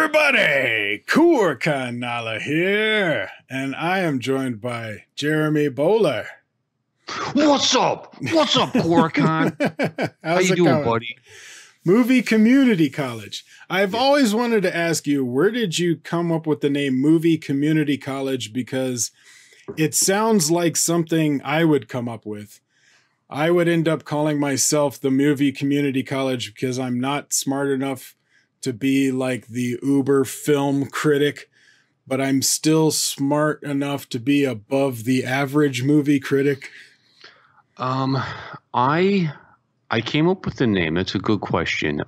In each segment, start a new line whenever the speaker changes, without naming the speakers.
everybody, Koricon Nala here, and I am joined by Jeremy Bowler.
What's up? What's up, Koricon? How you doing, buddy?
Movie Community College. I've always wanted to ask you, where did you come up with the name Movie Community College? Because it sounds like something I would come up with. I would end up calling myself the Movie Community College because I'm not smart enough to be like the Uber film critic, but I'm still smart enough to be above the average movie critic.
I came up with the name. That's a good question.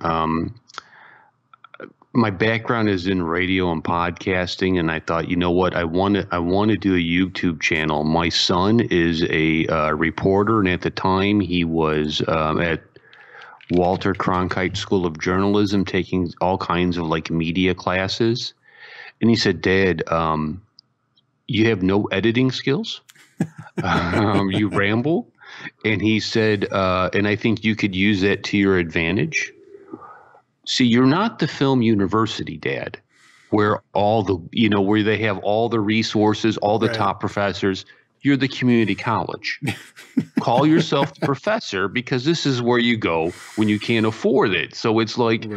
My background is in radio and podcasting, and I thought, you know what, I want to do a YouTube channel. My son is a reporter, and at the time he was at Walter Cronkite School of Journalism, taking all kinds of like media classes. And he said, "Dad, you have no editing skills. You ramble." And he said, and I think you could use that to your advantage. See, you're not the film university, Dad, where where they have all the resources, all the top professors. You're the community college. Call yourself the professor, because this is where you go when you can't afford it. So it's like,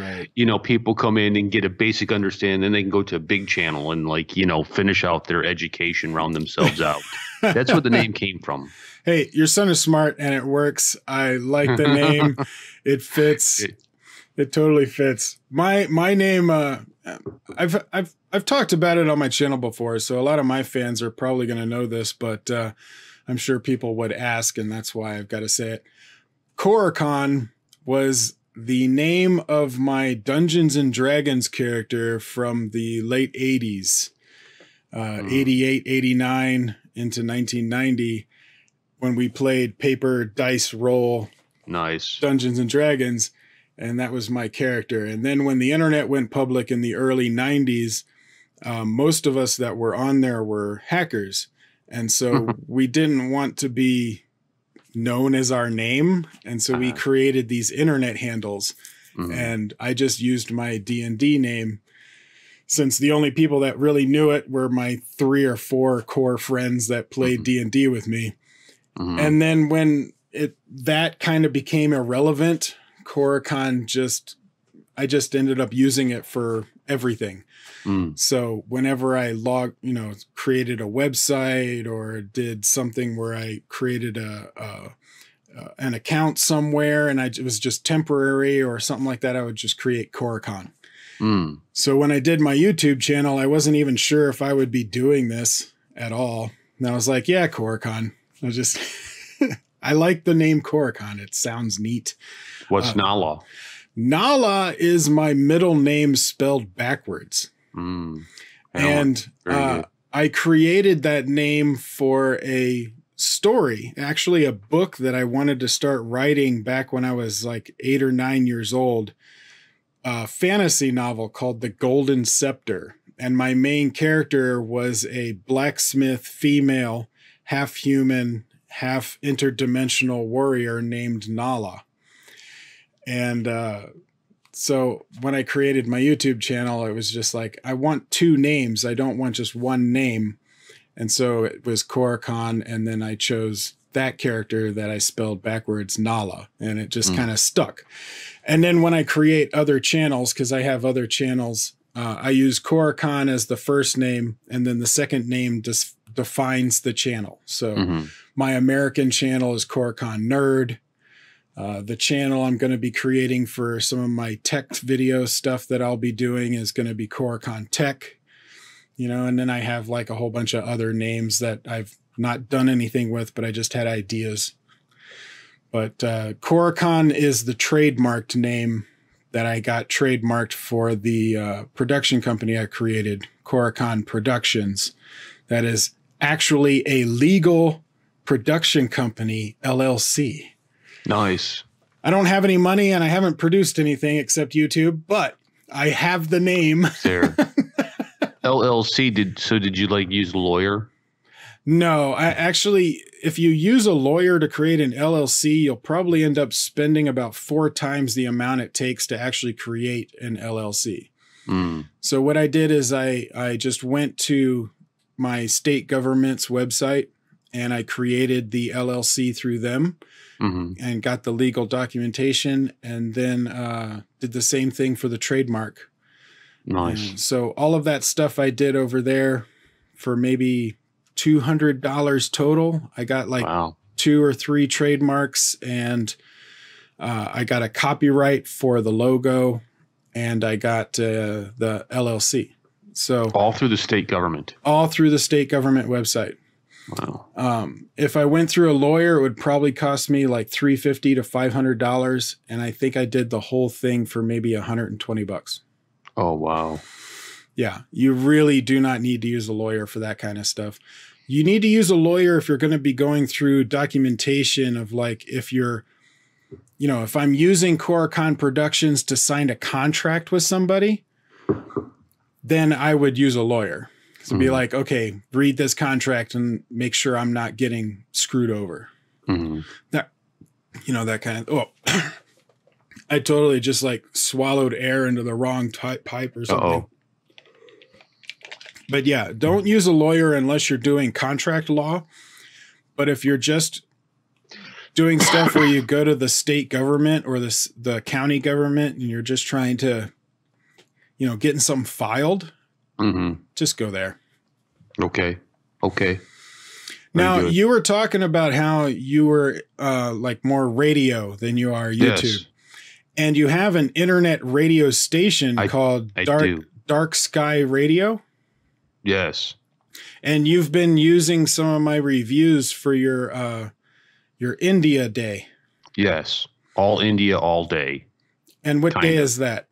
people come in and get a basic understanding, and they can go to a big channel and finish out their education, round themselves out. That's where the name came from.
Hey, your son is smart and it works. I like the name. It fits. It totally fits. My name, I've talked about it on my channel before, so a lot of my fans are probably going to know this, but I'm sure people would ask, and that's why I've got to say it. Koricon was the name of my Dungeons and Dragons character from the late 80s, 88, 89 into 1990, when we played paper, dice, roll, Dungeons and Dragons. And that was my character. And then when the internet went public in the early 90s, most of us that were on there were hackers. And so we didn't want to be known as our name. And so we created these internet handles. And I just used my D&D name, since the only people that really knew it were my 3 or 4 core friends that played D&D with me. And then when that kind of became irrelevant, Koricon I just ended up using it for everything. So whenever I created a website or did something where I created an account somewhere and it was just temporary or something like that, I would just create Koricon. So when I did my YouTube channel, I wasn't even sure if I would be doing this at all. And I was like, yeah, Koricon. I like the name Koricon. It sounds neat.
What's Nala?
Nala is my middle name spelled backwards. And I created that name for a story, actually a book that I wanted to start writing back when I was like 8 or 9 years old, a fantasy novel called The Golden Scepter. And my main character was a blacksmith female, half human, half interdimensional warrior named Nala. And so when I created my YouTube channel, it was just like, I want 2 names. I don't want just one name. And so it was Koricon, and then I chose that character that I spelled backwards, Nala, and it just kind of stuck. And then when I create other channels, because I have other channels, I use Koricon as the first name, and then the second name just defines the channel. So my American channel is Koricon Nerd. The channel I'm going to be creating for some of my tech video stuff that I'll be doing is going to be Koricon Tech, and then I have like a whole bunch of other names that I've not done anything with, but I just had ideas. But Koricon is the trademarked name that I got trademarked for the production company I created, Koricon Productions. That is actually a legal production company, LLC.
Nice.
I don't have any money and I haven't produced anything except YouTube, but I have the name.
There. LLC, did you use a lawyer?
No, if you use a lawyer to create an LLC, you'll probably end up spending about 4 times the amount it takes to actually create an LLC.
Mm.
So what I did is I just went to my state government's website and I created the LLC through them and got the legal documentation, and then did the same thing for the trademark.
Nice.
And so all of that stuff I did over there for maybe $200 total. I got like 2 or 3 trademarks, and I got a copyright for the logo, and I got the LLC. So
all through the state government.
All through the state government website.
Wow.
If I went through a lawyer, it would probably cost me like $350 to $500, and I think I did the whole thing for maybe $120.
Oh wow.
Yeah, you really do not need to use a lawyer for that kind of stuff. You need to use a lawyer if you're going to be going through documentation of, like, if you're, you know, if I'm using Koricon Productions to sign a contract with somebody, then I would use a lawyer. So be like, okay, read this contract and make sure I'm not getting screwed over. That, you know, that kind of, I totally just like swallowed air into the wrong pipe or something. But yeah, don't use a lawyer unless you're doing contract law. But if you're just doing stuff where you go to the state government or the county government and you're just trying to, you know, getting something filed, just go there.
Okay.
Now, you were talking about how you were like more radio than you are YouTube.
Yes.
And you have an internet radio station called Dark Sky Radio.
Yes.
And you've been using some of my reviews for your India day. Yes.
All India, all day.
And what day is that?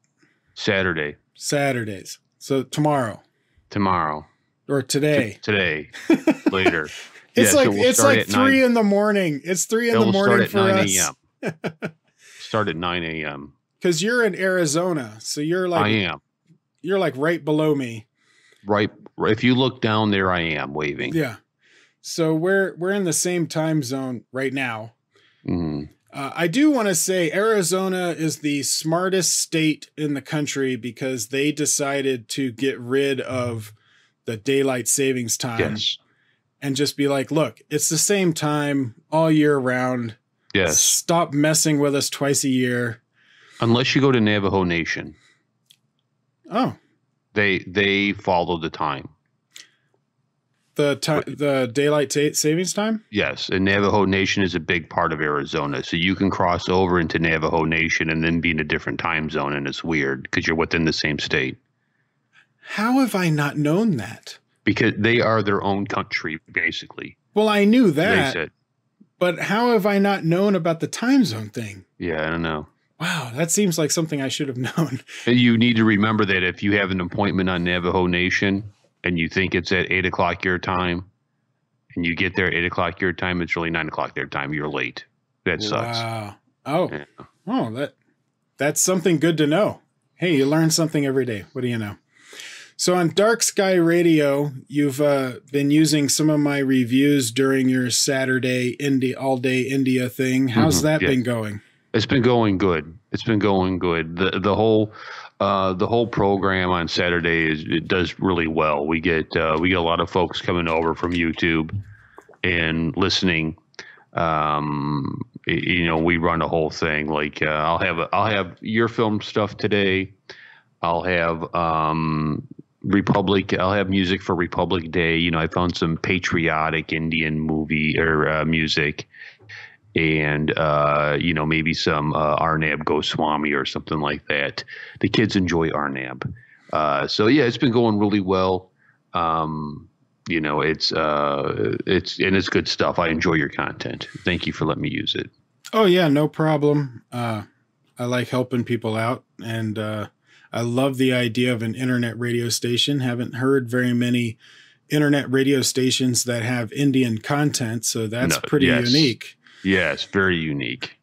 Saturday.
Saturdays. So tomorrow. Or today.
Today. Later.
It's like 3 in the morning. It's 3 in the morning for us.
Start at 9 a.m.
Because you're in Arizona. So you're like,
I am.
You're like right below me.
Right. If you look down there, I am waving.
Yeah. So we're in the same time zone right now. I do want to say Arizona is the smartest state in the country because they decided to get rid of the daylight savings time and just be like, look, it's the same time all year round.
Yes.
Stop messing with us twice a year.
Unless you go to Navajo Nation.
Oh.
They follow the time.
The daylight savings time?
Yes, and Navajo Nation is a big part of Arizona. So you can cross over into Navajo Nation and then be in a different time zone, and it's weird because you're within the same state.
How have I not known that?
Because they are their own country, basically.
Well, I knew that. But how have I not known about the time zone thing?
Yeah, I don't know.
Wow, that seems like something I should have known.
You need to remember that if you have an appointment on Navajo Nation and you think it's at 8 o'clock your time, and you get there at 8 o'clock your time, it's really 9 o'clock their time. You're late. That sucks.
Wow. Oh, that's something good to know. Hey, you learn something every day. What do you know? So on Dark Sky Radio, you've been using some of my reviews during your Saturday all day India thing. How's that been going?
It's been going good. The whole program on Saturday it does really well. We get a lot of folks coming over from YouTube and listening. You know, we run a whole thing. Like I'll have your film stuff today. I'll have Republic. I'll have music for Republic Day. You know, I found some patriotic Indian movie or music. And, you know, maybe some Arnab Goswami or something like that. The kids enjoy Arnab. So, yeah, it's been going really well. You know, it's good stuff. I enjoy your content. Thank you for letting me use it.
Oh, yeah, no problem. I like helping people out. And I love the idea of an internet radio station. Haven't heard very many internet radio stations that have Indian content. So that's pretty unique.
Yes, very unique.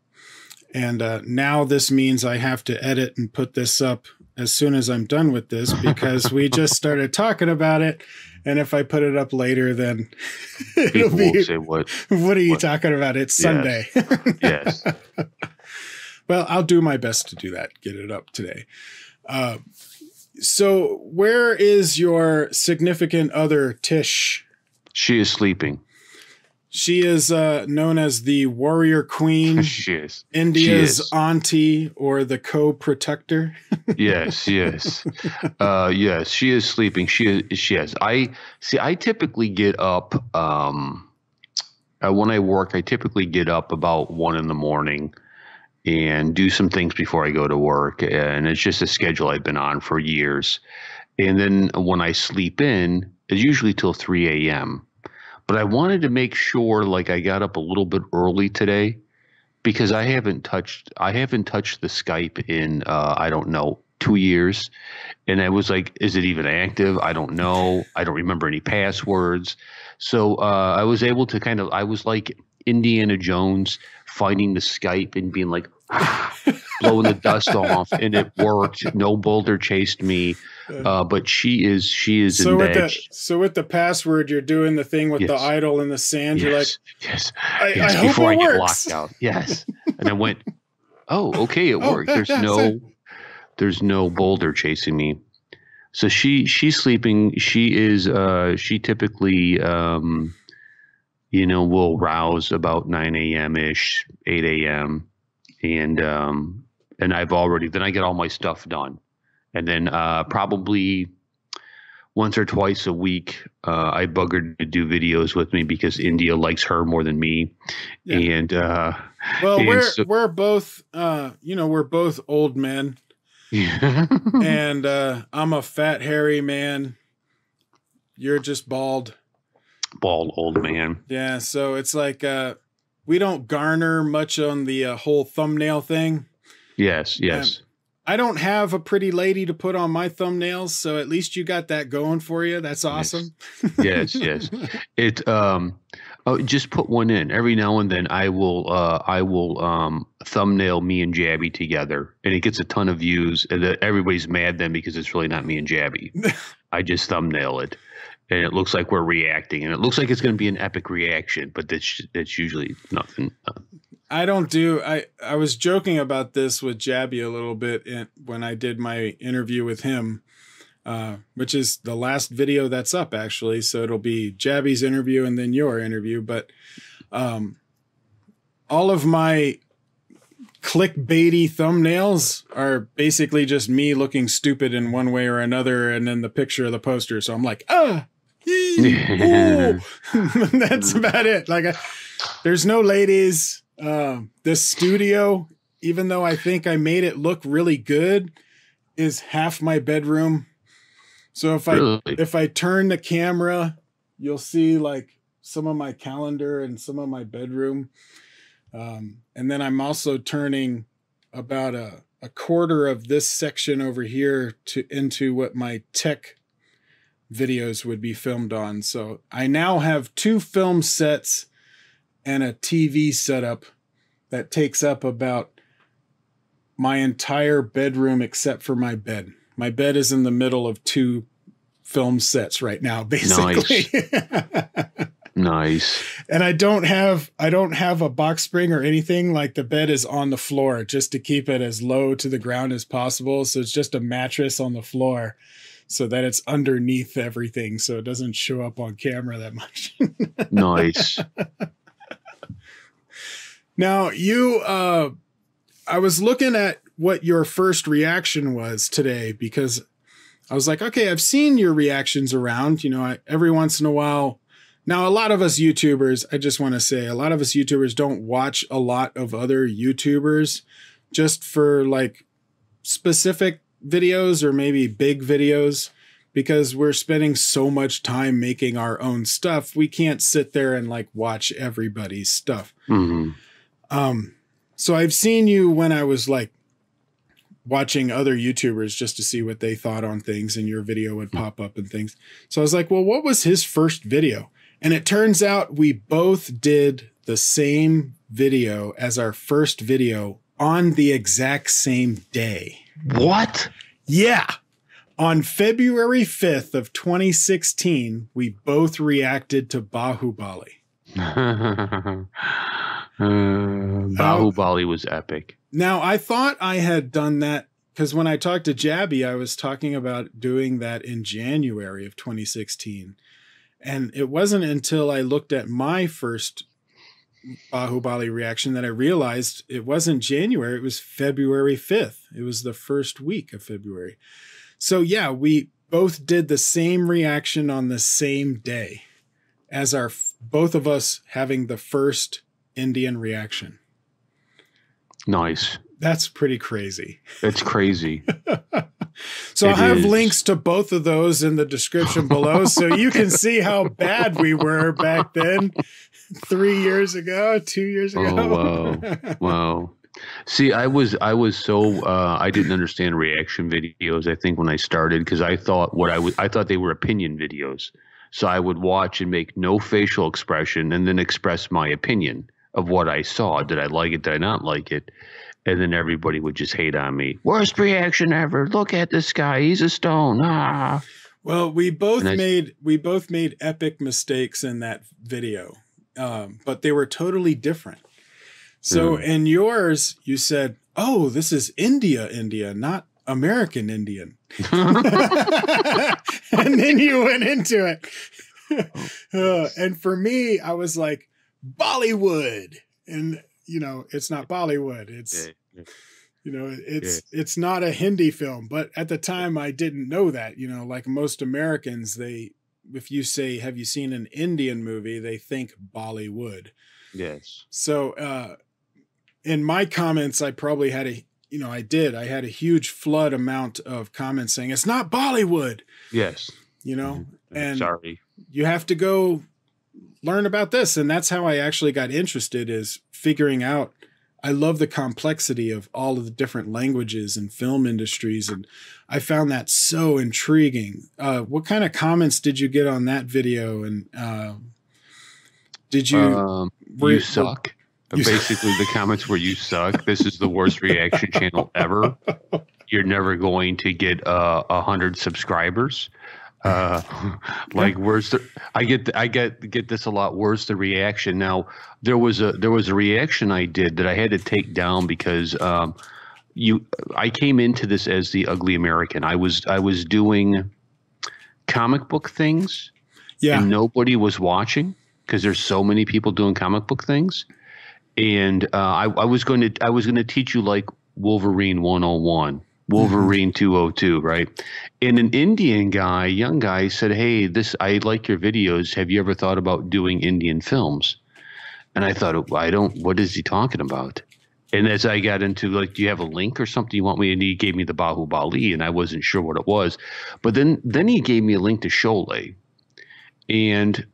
And now this means I have to edit and put this up as soon as I'm done with this because we just started talking about it. And if I put it up later, then it'll be, say, what are you talking about? It's Sunday.
Yes.
Well, I'll do my best to do that, get it up today. So where is your significant other, Tish?
She is sleeping.
She is known as the warrior queen.
She is.
India's auntie or the co-protector.
Yes. Yes, she is sleeping. She is. I typically get up when I work. I typically get up about 1 a.m. and do some things before I go to work. And it's just a schedule I've been on for years. And then when I sleep in, it's usually till 3 a.m. But I wanted to make sure like I got up a little bit early today because I haven't touched the Skype in I don't know, 2 years. And I was like, is it even active? I don't know. I don't remember any passwords. So I was able to I was like Indiana Jones finding the Skype and being like blowing the dust off, and it worked. No boulder chased me. But she is
so
in
with
bed.
So with the password, you're doing the thing with the idol in the sand. You're like, I hope
before
it
I
works.
get locked out. Yes. And I went, oh, okay, it worked. There's no boulder chasing me. So she's sleeping. She typically will rouse about 9 a.m. ish, 8 a.m. And I've already, then I get all my stuff done. And then probably once or twice a week, I bug her to do videos with me because India likes her more than me. Yeah. And
we're both we're both old men. And I'm a fat hairy man. You're just bald
old man.
Yeah, so it's like we don't garner much on the whole thumbnail thing.
Yes.
I don't have a pretty lady to put on my thumbnails, so at least you got that going for you. That's awesome.
Yes. It just put one in. Every now and then I will thumbnail me and Jabby together, and it gets a ton of views, and everybody's mad then because it's really not me and Jabby. I just thumbnail it, and it looks like we're reacting, and it looks like it's going to be an epic reaction, but that's usually nothing.
I don't do. I was joking about this with Jabby a little bit when I did my interview with him, which is the last video that's up actually. So it'll be Jabby's interview and then your interview. But all of my clickbaity thumbnails are basically just me looking stupid in one way or another, and then the picture of the poster. So I'm like, that's about it. Like, there's no ladies. This studio, even though I think I made it look really good, is half my bedroom. So if I turn the camera, you'll see like some of my calendar and some of my bedroom. And then I'm also turning about a quarter of this section over here into what my tech videos would be filmed on. So I now have 2 film sets and a TV setup that takes up about my entire bedroom except for my bed. My bed is in the middle of 2 film sets right now, basically.
Nice.
And I don't have a box spring or anything. Like, the bed is on the floor just to keep it as low to the ground as possible. So it's just a mattress on the floor so that it's underneath everything, so it doesn't show up on camera that much.
Nice.
Now, I was looking at what your first reaction was today, because I was like, okay, I've seen your reactions around, every once in a while. Now, a lot of us YouTubers, I just want to say, a lot of us YouTubers don't watch a lot of other YouTubers just for like specific videos or maybe big videos, because we're spending so much time making our own stuff. We can't sit there and like watch everybody's stuff.
Mm-hmm.
So I've seen you when I was like watching other YouTubers just to see what they thought on things, and your video would pop up and things. So I was like, well, what was his first video? And it turns out we both did the same video as our first video on the exact same day.
What?
Yeah. On February 5th of 2016, we both reacted to Bahubali.
Bahubali was epic.
Now, I thought I had done that because when I talked to Jabby, I was talking about doing that in January of 2016. And it wasn't until I looked at my first Bahubali reaction that I realized it wasn't January, it was February 5th. It was the first week of February. So yeah, we both did the same reaction on the same day as both of us having the first Indian reaction.
Nice.
That's pretty crazy.
It's crazy.
So I'll have links to both of those in the description below so you can see how bad we were back then, 3 years ago, 2 years ago.
Oh, wow. Wow. See, I was so I didn't understand reaction videos, I think, when I started, because I thought I thought they were opinion videos. So I would watch and make no facial expression and then express my opinion of what I saw. Did I like it? Did I not like it? And then everybody would just hate on me. Worst reaction ever. Look at this guy. He's a stone. Ah.
Well, we both made epic mistakes in that video, but they were totally different. So in yours, you said, "Oh, this is India, not American Indian," and then you went into it. And for me, I was like, Bollywood, and it's not Bollywood. It's it's not a Hindi film. But at the time, I didn't know that. Like most Americans, if you say, "Have you seen an Indian movie?" they think Bollywood.
Yes.
So in my comments, I probably had I had a huge flood amount of comments saying it's not Bollywood.
Yes.
And
sorry,
you have to go learn about this. And that's how I actually got interested, is figuring out. I love the complexity of all of the different languages and film industries. And I found that so intriguing. What kind of comments did you get on that video? And did you,
you suck. Basically, the comments were, "You suck. This is the worst reaction channel ever. You're never going to get 100 subscribers." Where's the? I get this a lot. Where's the reaction? Now there was a reaction I did that I had to take down because I came into this as the ugly American. I was doing comic book things, and nobody was watching because there's so many people doing comic book things. And I was going to teach you like Wolverine 101, Wolverine 202, right? And an Indian guy, young guy, said, "Hey, I like your videos. Have you ever thought about doing Indian films?" And I thought, what is he talking about? And as I got into, like, "Do you have a link or something you want me?" And he gave me the Bahubali, and I wasn't sure what it was. But then he gave me a link to Sholay. And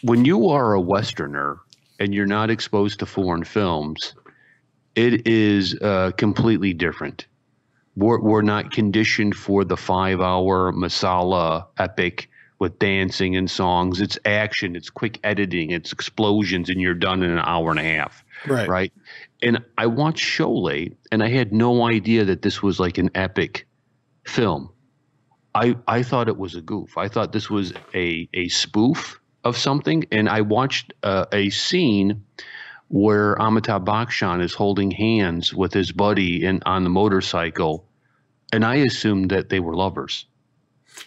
when you are a Westerner and you're not exposed to foreign films, it is completely different. We're not conditioned for the 5-hour masala epic with dancing and songs. It's action, it's quick editing, it's explosions, and you're done in an hour and a half. Right. And I watched Sholay, and I had no idea that this was like an epic film. I thought it was a goof. I thought this was a spoof of something, and I watched a scene where Amitabh Bachchan is holding hands with his buddy on the motorcycle, and I assumed that they were lovers.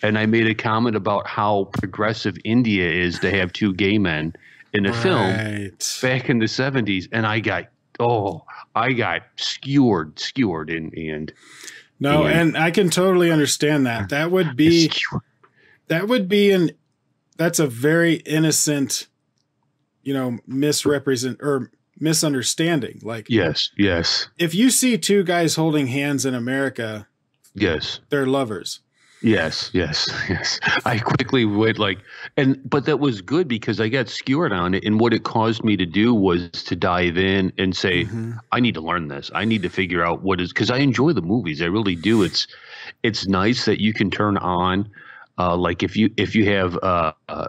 And I made a comment about how progressive India is to have two gay men in a film back in the 70s, and I got skewered and I can totally understand that. That's a very innocent, misunderstanding. Like, yes.
If you see two guys holding hands in America,
yes,
they're lovers.
Yes. I quickly went but that was good because I got skewered on it. And what it caused me to do was to dive in and say, I need to learn this. I need to figure out because I enjoy the movies. I really do. It's nice that you can turn on, like if you have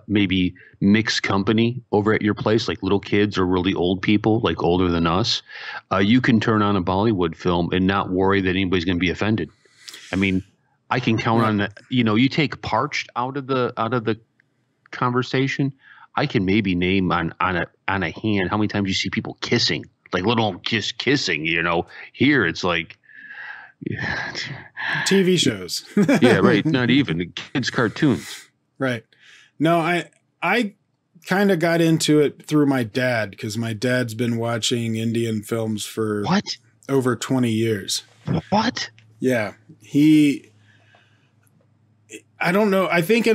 maybe mixed company over at your place, like little kids or really old people, like older than us, you can turn on a Bollywood film and not worry that anybody's going to be offended. I mean, I can count on that. You take Parched out of the conversation. I can maybe name on a hand how many times you see people kissing, like little just kissing. Here it's like Yeah.
TV shows.
Yeah, right. Not even kids' cartoons.
Right. No, I kind of got into it through my dad because my dad's been watching Indian films for over 20 years.
What?
Yeah. I don't know. I think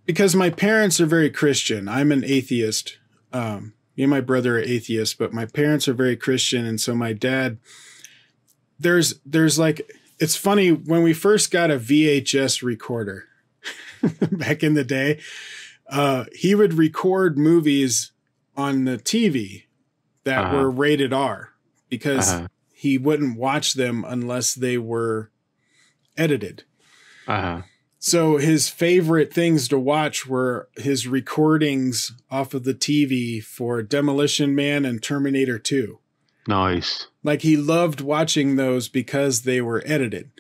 because my parents are very Christian. I'm an atheist. Me and my brother are atheists, but my parents are very Christian. And so my dad, there's like, it's funny when we first got a VHS recorder back in the day, he would record movies on the TV that were rated R because he wouldn't watch them unless they were edited. So his favorite things to watch were his recordings off of the TV for Demolition Man and Terminator 2.
Nice.
Like he loved watching those because they were edited.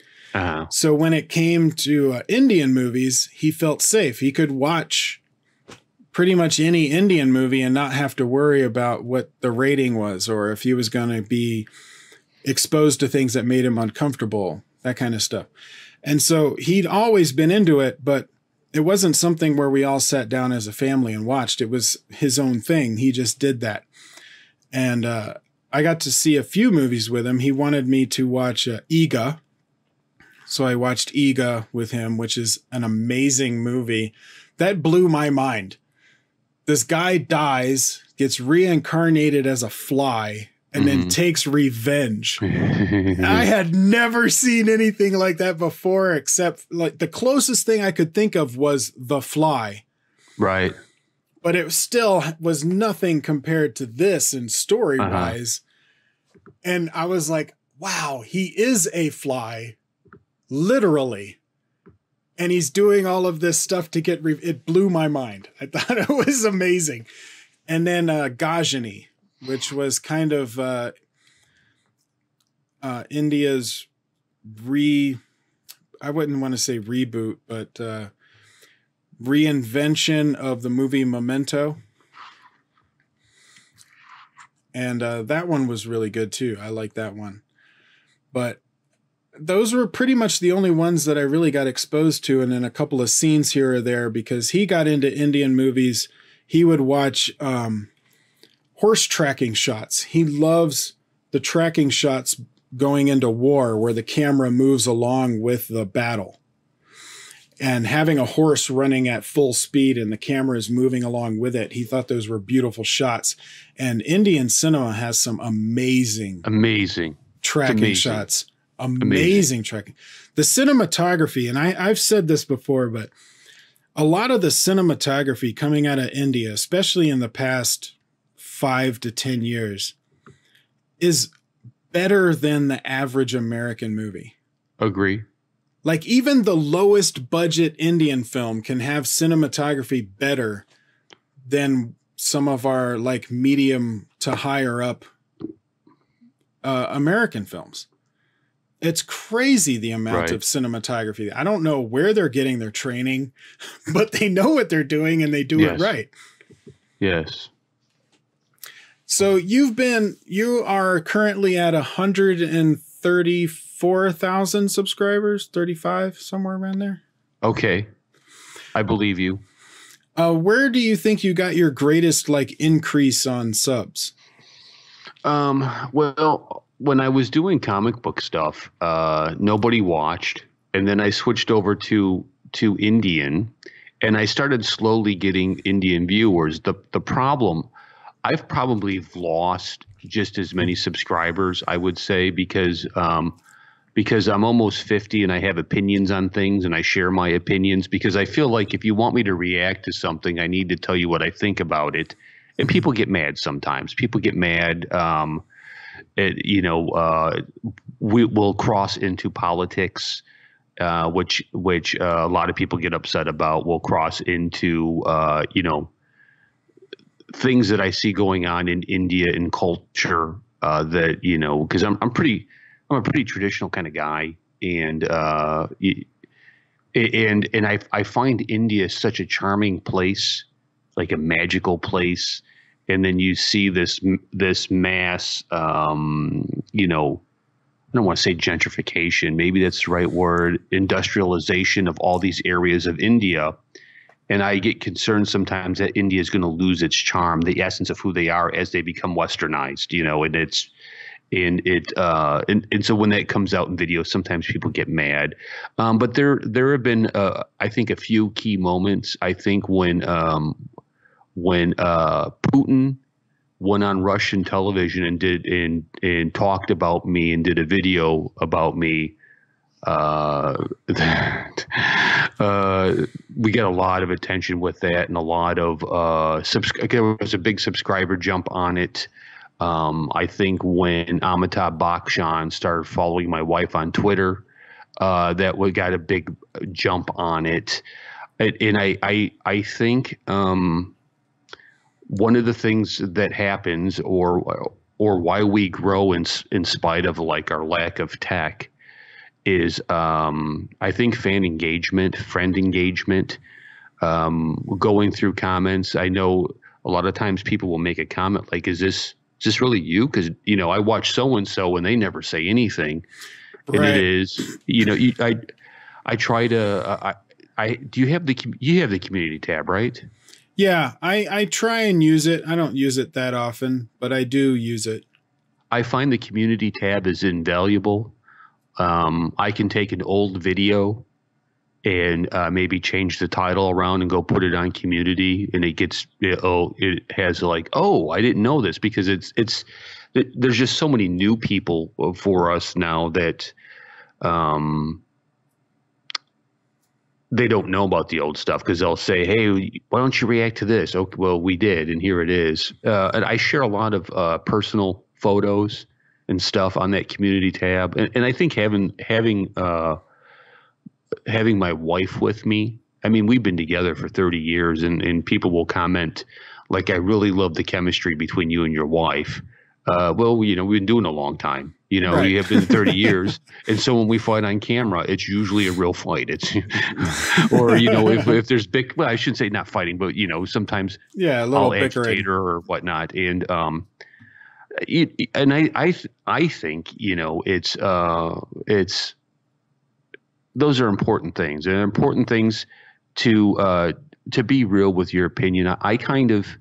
So when it came to Indian movies, he felt safe. He could watch pretty much any Indian movie and not have to worry about what the rating was or if he was going to be exposed to things that made him uncomfortable, that kind of stuff. And so he'd always been into it, but it wasn't something where we all sat down as a family and watched. It was his own thing. He just did that. And I got to see a few movies with him. He wanted me to watch Iga. So I watched Iga with him, which is an amazing movie. That blew my mind. This guy dies, gets reincarnated as a fly, and then takes revenge. I had never seen anything like that before, except like the closest thing I could think of was The Fly.
Right.
But it still was nothing compared to this in story-wise. And I was like, wow, he is a fly, literally. And he's doing all of this stuff to get, it blew my mind. I thought it was amazing. And then Gajini, which was kind of India's I wouldn't want to say reboot, but reinvention of the movie Memento. And that one was really good too. I like that one. But those were pretty much the only ones that I really got exposed to. And then a couple of scenes here or there, because he got into Indian movies. He would watch horse tracking shots. He loves the tracking shots going into war where the camera moves along with the battle. And having a horse running at full speed and the camera is moving along with it. He thought those were beautiful shots. And Indian cinema has some amazing tracking shots. Amazing tracking. The cinematography, and I've said this before, but a lot of the cinematography coming out of India, especially in the past 5 to 10 years, is better than the average American movie.
Agree.
Like even the lowest budget Indian film can have cinematography better than some of our like medium to higher up American films. It's crazy the amount of cinematography. I don't know where they're getting their training, but they know what they're doing and they do it right.
Yes.
So you are currently at 134,000 subscribers, 35, somewhere around there.
Okay. I believe you.
Where do you think you got your greatest like increase on subs?
Well, when I was doing comic book stuff, nobody watched. And then I switched over to Indian and I started slowly getting Indian viewers. The problem, I've probably lost just as many subscribers, I would say, because I'm almost 50 and I have opinions on things and I share my opinions because I feel like if you want me to react to something, I need to tell you what I think about it. And people get mad sometimes. People get mad. We will cross into politics, which a lot of people get upset about. We'll cross into, things that I see going on in India and culture, that, because I'm a pretty traditional kind of guy. And I find India such a charming place, like a magical place. And then you see this mass, don't want to say gentrification, maybe that's the right word, industrialization of all these areas of India. And I get concerned sometimes that India is going to lose its charm, the essence of who they are as they become westernized, and so when that comes out in video, sometimes people get mad. But there have been, I think, a few key moments. I think when Putin went on Russian television and talked about me and did a video about me, we got a lot of attention with that, and a lot of there was a big subscriber jump on it. I think when Amitabh Bachchan started following my wife on Twitter, that we got a big jump on it. And I think one of the things that happens, or why we grow in spite of like our lack of tech, is I think fan engagement, friend engagement, going through comments. I know a lot of times people will make a comment like, "Is this really you?" Because I watch so and so and they never say anything, and
Right.
it is I try to do you have the community tab, right?
Yeah, I try and use it. I don't use it that often, but I do use it.
I find the community tab is invaluable. I can take an old video and maybe change the title around and go put it on community, and it gets it has like, oh, I didn't know this, because there's just so many new people for us now that they don't know about the old stuff, because they'll say, hey, why don't you react to this? Okay, well, we did, and here it is. And I share a lot of personal photos and stuff on that community tab, and I think having my wife with me. I mean, we've been together for 30 years, and people will comment like, I really love the chemistry between you and your wife. Well, we've been doing it a long time.
Right.
We have been 30 years. And so when we fight on camera, it's usually a real fight. It's, or, if there's big, well, I shouldn't say not fighting, but, sometimes
Yeah, a little
I'll agitate
bickering
her or whatnot. And, I think, it's, those are important things, and important things to be real with your opinion. I kind of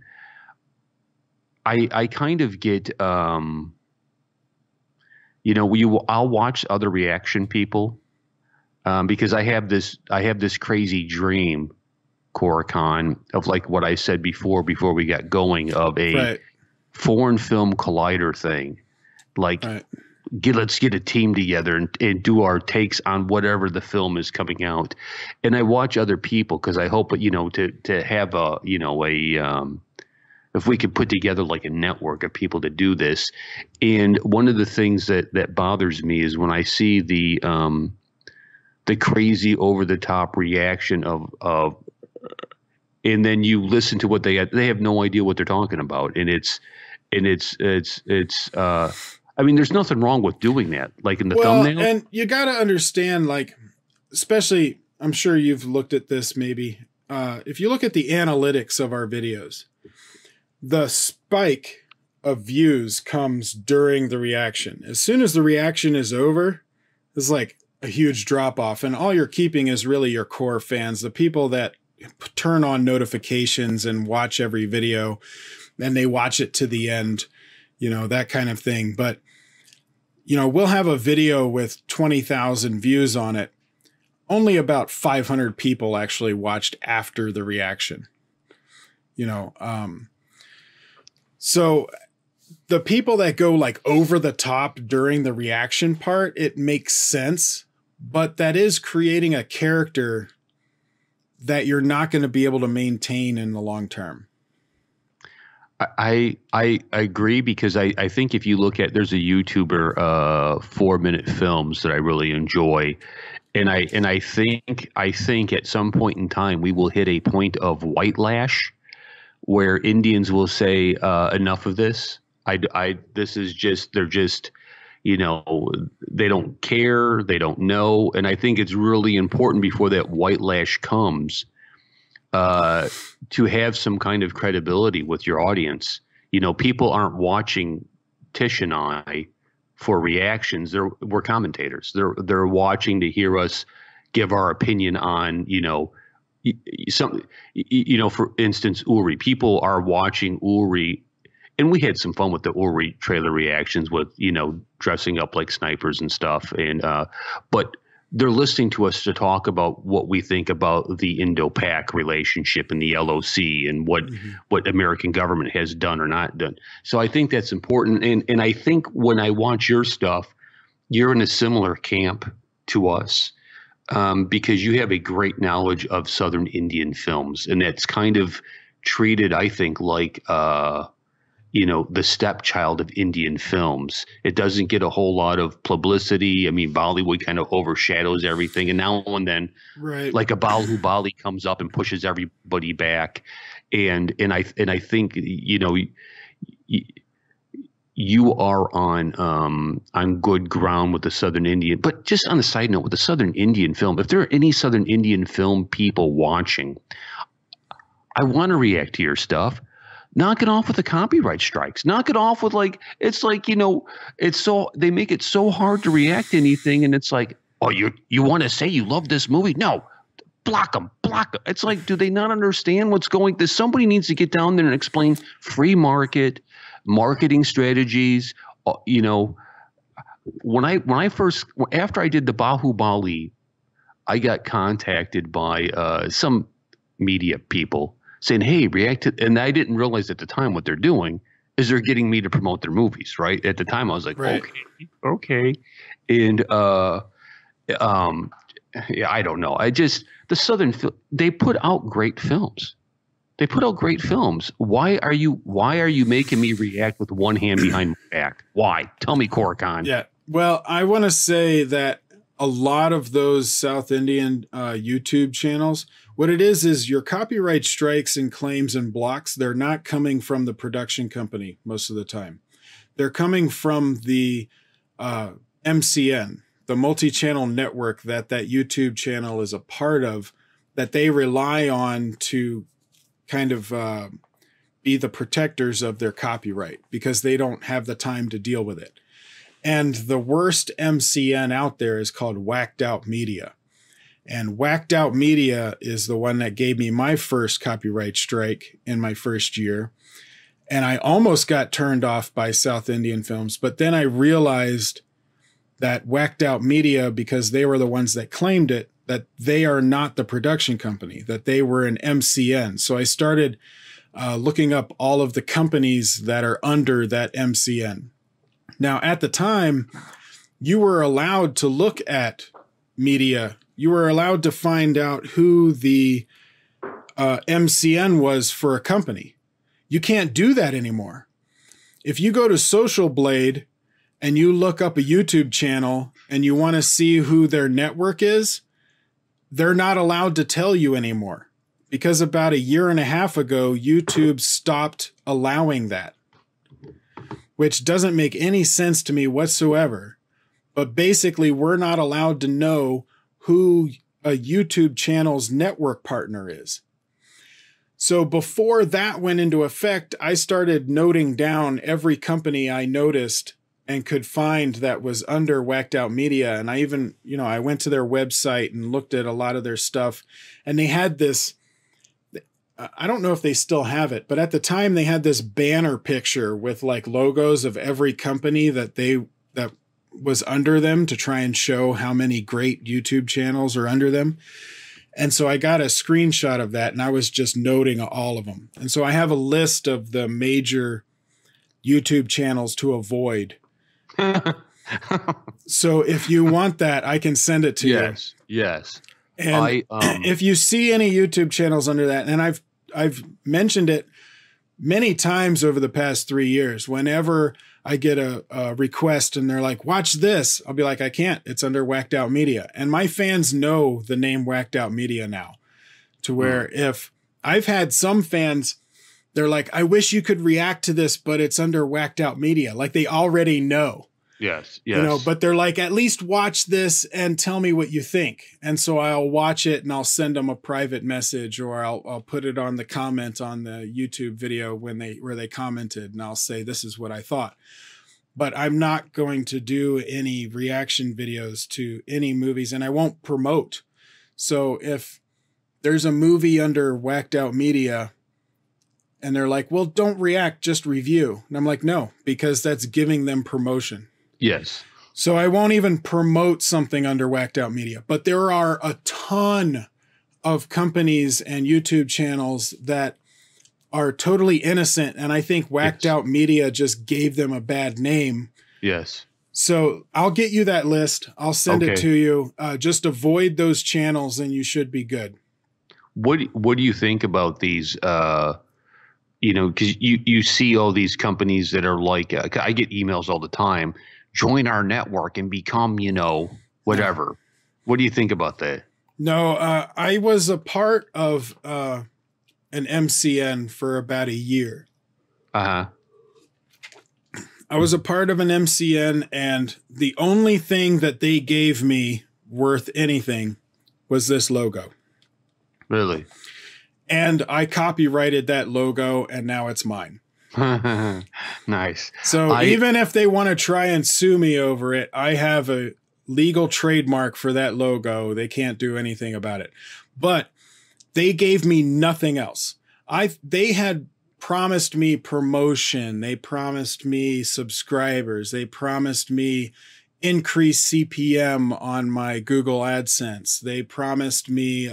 get, I'll watch other reaction people, because I have this crazy dream, Koricon, of like what I said before we got going, of a
Right.
foreign film collider thing, like.
Right.
Let's get a team together and do our takes on whatever the film is coming out. And I watch other people, because I hope, to have if we could put together like a network of people to do this. And one of the things that bothers me is when I see the crazy over the top reaction of, and then you listen to what they have no idea what they're talking about. And it's I mean, there's nothing wrong with doing that, like in the thumbnail.
And you got to understand, like, especially, I'm sure you've looked at this maybe. If you look at the analytics of our videos, the spike of views comes during the reaction. As soon as the reaction is over, it's like a huge drop off. And all you're keeping is really your core fans, the people that turn on notifications and watch every video, and they watch it to the end. That kind of thing. But, we'll have a video with 20,000 views on it. Only about 500 people actually watched after the reaction. So the people that go like over the top during the reaction part, it makes sense, but that is creating a character that you're not going to be able to maintain in the long term.
I agree, because I think if you look at, there's a YouTuber, 4-minute films that I really enjoy. And I think at some point in time we will hit a point of white lash where Indians will say, enough of this. This is just, they're just, they don't care. They don't know. And I think it's really important before that white lash comes, to have some kind of credibility with your audience. People aren't watching Tish and I for reactions. We're commentators. They're watching to hear us give our opinion on, for instance, Uri. People are watching Uri, and we had some fun with the Uri trailer reactions with, dressing up like snipers and stuff. And but they're listening to us to talk about what we think about the Indo-Pak relationship and the LOC and what American government has done or not done. So I think that's important. And I think when I watch your stuff, you're in a similar camp to us, because you have a great knowledge of Southern Indian films, and that's kind of treated, I think, like the stepchild of Indian films. It doesn't get a whole lot of publicity. I mean, Bollywood kind of overshadows everything, and now and then,
right,
like a Bahubali comes up and pushes everybody back. And I think you are on good ground with the Southern Indian. But just on a side note, with the Southern Indian film, if there are any Southern Indian film people watching, I want to react to your stuff. Knock it off with the copyright strikes. Knock it off with they make it so hard to react to anything. And it's like, oh, you want to say you love this movie? No, block them. It's like, do they not understand what's going? Somebody needs to get down there and explain free market, marketing strategies. When I first, after I did the Bahubali, I got contacted by some media people saying, hey, react to, and I didn't realize at the time what they're doing is they're getting me to promote their movies, right? At the time I was like, right. Okay. And yeah, I don't know. The Southern, they put out great films. Why are you making me react with one hand behind my back? Why? Tell me, Koricon.
Yeah. Well, I want to say that a lot of those South Indian YouTube channels, what it is your copyright strikes and claims and blocks, they're not coming from the production company most of the time. They're coming from the MCN, the multi-channel network that YouTube channel is a part of, that they rely on to kind of be the protectors of their copyright because they don't have the time to deal with it. And the worst MCN out there is called Whacked Out Media. And Whacked Out Media is the one that gave me my first copyright strike in my first year. And I almost got turned off by South Indian Films, but then I realized that Whacked Out Media, because they were the ones that claimed it, that they are not the production company, that they were an MCN. So I started looking up all of the companies that are under that MCN. Now, at the time, you were allowed to look at media. You were allowed to find out who the MCN was for a company. You can't do that anymore. If you go to Social Blade and you look up a YouTube channel and you want to see who their network is, they're not allowed to tell you anymore, because about 1.5 years ago, YouTube stopped allowing that, which doesn't make any sense to me whatsoever. But basically, we're not allowed to know who a YouTube channel's network partner is. So before that went into effect, I started noting down every company I noticed and could find that was under Whacked Out Media. And I even, I went to their website and looked at a lot of their stuff, and they had this, I don't know if they still have it, but at the time they had this banner picture with like logos of every company that was under them to try and show how many great YouTube channels are under them. And so I got a screenshot of that, and I was just noting all of them. And so I have a list of the major YouTube channels to avoid. So if you want that, I can send it to you.
Yes.
And if you see any YouTube channels under that, and I've mentioned it many times over the past 3 years, whenever I get a request and they're like, watch this, I'll be like, I can't, it's under Whacked Out Media. And my fans know the name Whacked Out Media now, to where if I've had some fans, they're like, I wish you could react to this, but it's under Whacked Out Media. Like they already know.
Yes.
But they're like, at least watch this and tell me what you think. And so I'll watch it and I'll send them a private message, or I'll put it on the comment on the YouTube video where they commented, and I'll say, this is what I thought. but I'm not going to do any reaction videos to any movies, and I won't promote. So if there's a movie under Whacked Out Media and they're like, well, don't react, just review. And I'm like, no, because that's giving them promotion.
Yes.
So I won't even promote something under Whacked Out Media. But there are a ton of companies and YouTube channels that are totally innocent. And I think Whacked Out Media just gave them a bad name.
Yes.
So I'll get you that list. I'll send it to you. Just avoid those channels and you should be good.
What do you think about these, you know, because you see all these companies that are like, I get emails all the time, join our network and become, you know, whatever. What do you think about that?
No, I was a part of an MCN for about a year.
Uh-huh.
I was a part of an MCN, and the only thing that they gave me worth anything was this logo.
Really?
And I copyrighted that logo, and now it's mine.
Nice.
So even if they want to try and sue me over it, I have a legal trademark for that logo. They can't do anything about it. But they gave me nothing else. They had promised me promotion. They promised me subscribers. They promised me increased CPM on my Google AdSense. They promised me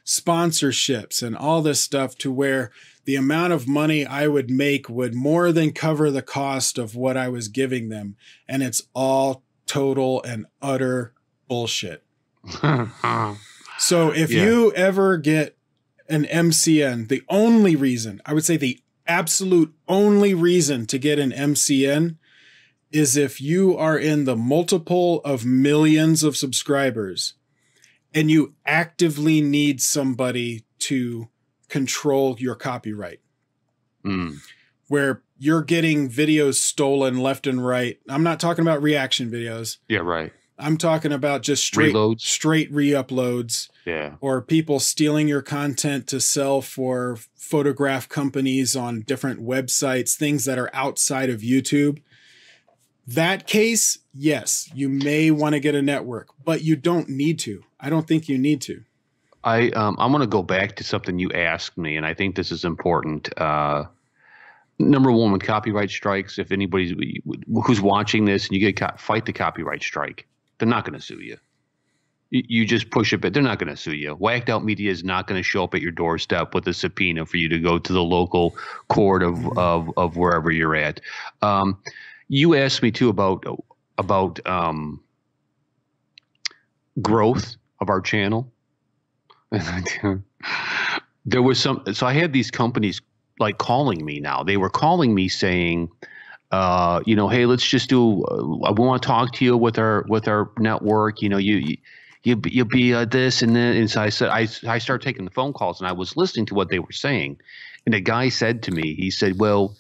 sponsorships and all this stuff, to where the amount of money I would make would more than cover the cost of what I was giving them. And it's all total and utter bullshit. So if you ever get an MCN, the only reason, I would say the absolute only reason to get an MCN is if you are in the multiple of millions of subscribers and you actively need somebody to control your copyright. Where you're getting videos stolen left and right. I'm not talking about reaction videos.
Yeah, right.
I'm talking about just straight re-uploads.
Yeah.
Or people stealing your content to sell for photograph companies on different websites, things that are outside of YouTube. That case, yes, you may want to get a network, but you don't need to. I don't think you need to.
I want to go back to something you asked me, and I think this is important. Number one, with copyright strikes, if anybody who's watching this and you get fight the copyright strike, they're not going to sue you. You just push it, but they're not going to sue you. Whacked Out Media is not going to show up at your doorstep with a subpoena for you to go to the local court of wherever you're at. You asked me too about growth of our channel. There was so I had these companies like calling me now. They were calling me saying, you know, hey, let's just do, we want to talk to you with our network. You know, you'll be this and then. And so I said, I started taking the phone calls, and I was listening to what they were saying. And a guy said to me, he said, well,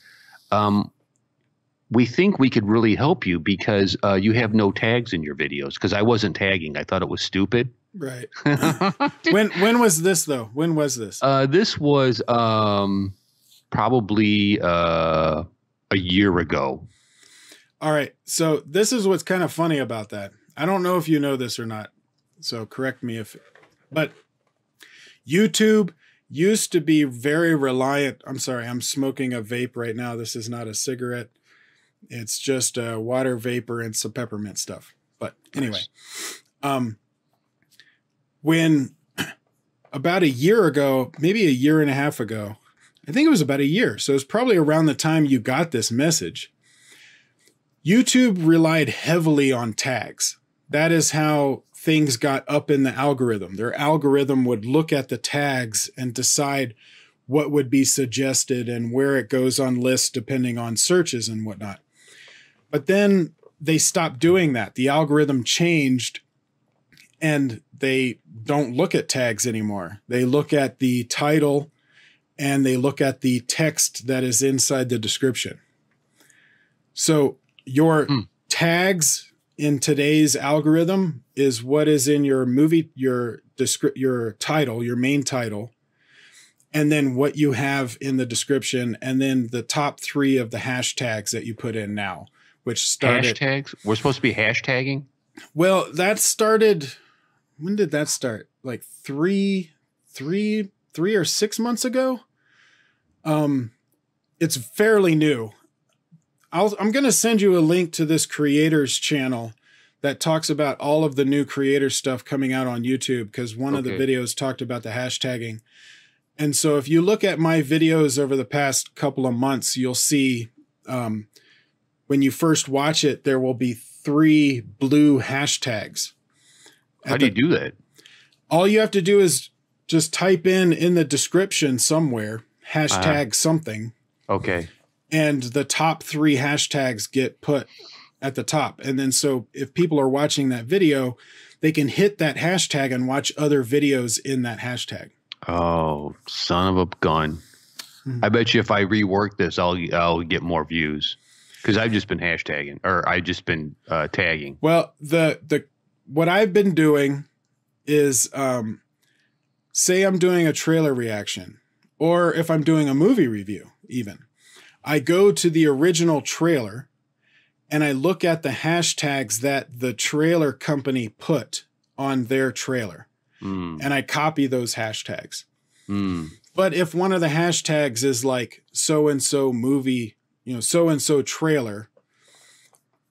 we think we could really help you because you have no tags in your videos. Because I wasn't tagging. I thought it was stupid.
Right. When was this though? When was this?
This was probably a year ago.
All right. So this is what's kind of funny about that. I don't know if you know this or not, so correct me but YouTube used to be very reliant. I'm sorry, I'm smoking a vape right now. This is not a cigarette. It's just water vapor and some peppermint stuff. But anyway, when about a year ago, maybe a year and a half ago, I think it was about a year. So it's probably around the time you got this message. YouTube relied heavily on tags. That is how things got up in the algorithm. Their algorithm would look at the tags and decide what would be suggested and where it goes on lists depending on searches and whatnot. But then they stopped doing that. The algorithm changed and they don't look at tags anymore. They look at the title and they look at the text that is inside the description. So your tags in today's algorithm is what is in your movie, your title, your main title, and then what you have in the description, and then the top 3 of the hashtags that you put in now, which started
hashtags. We're supposed to be hashtagging.
Well, that started. When did that start? Like three or 6 months ago. It's fairly new. I'm going to send you a link to this creators channel that talks about all of the new creator stuff coming out on YouTube, because one of the videos talked about the hashtagging. And so if you look at my videos over the past couple of months, you'll see when you first watch it, there will be 3 blue hashtags.
How do you do that?
All you have to do is just type in the description somewhere, hashtag something.
Okay.
And the top 3 hashtags get put at the top. And then so if people are watching that video, they can hit that hashtag and watch other videos in that hashtag. Oh,
son of a gun. I bet you if I rework this, I'll get more views, because I've just been hashtagging, or I've just been tagging.
Well, what I've been doing is say I'm doing a trailer reaction, or if I'm doing a movie review even, I go to the original trailer and I look at the hashtags that the trailer company put on their trailer. And I copy those hashtags. But if one of the hashtags is like so-and-so movie, so-and-so trailer,